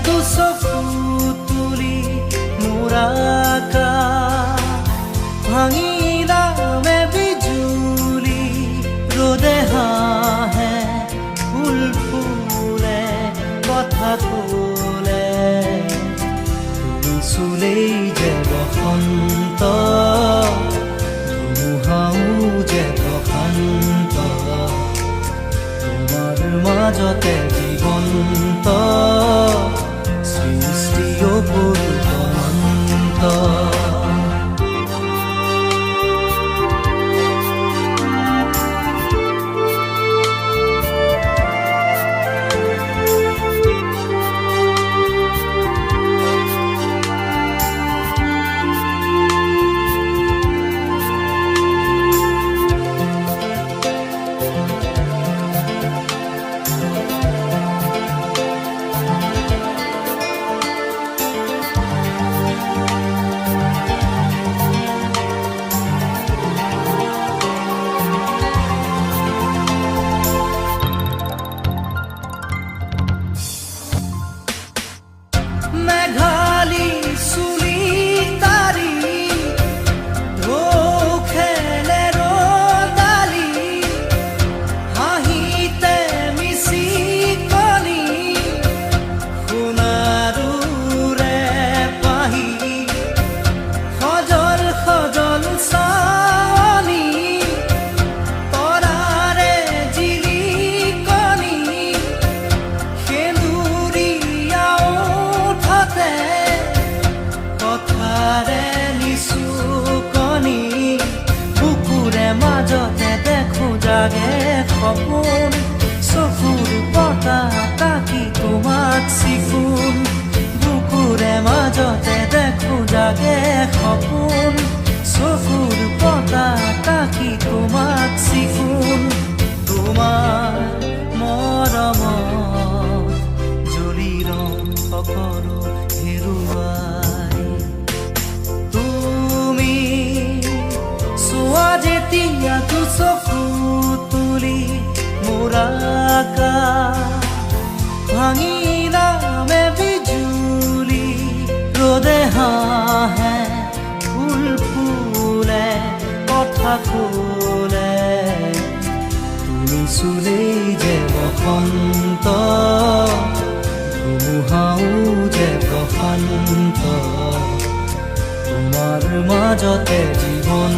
দুচকু তুলি মোৰাকা ভাঙি নামে বিজুলি ৰ'দে হাঁহে ফুল ফুলে কথা ক'লে তুমি চুলেই যে বসন্ত ধুমুহাও যে প্ৰশান্ত তোমাৰ মাজতে জীৱন্ত সৃষ্টি অপূৰ্ব মেঘালী চুলি তাৰি ঢৌ খেলে ৰ'দালি হাঁহিতে মিচিকনি সোণাৰুৰে পাহি সজল সজল চাৱনি তৰাৰে জিলিকনি সেন্দুৰীয়া কথাৰে নিচুকনি বুকুৰে মাজতে দেখো জাগে সপোন চকুৰ পতাকা কি তোমাক চিকুণ বুকুৰে মাজতে দেখো জাগে সপোন চকুৰ পতাকা কি তোমাক চিকুণ তোমাৰ মৰমত জ্বলি ৰং সকলো হেৰুৱাই তুমি চোৱা যেতিয়া দুচকু তুলি মোৰাকা ভাঙি নামে বিজুলি ৰ'দে হাঁহে ফুল ফুলে কথা ক'লে তুমি চুলেই যে বসন্ত ধুমুহাও যে প্ৰশান্ত তোমাৰ মাজতে জীৱন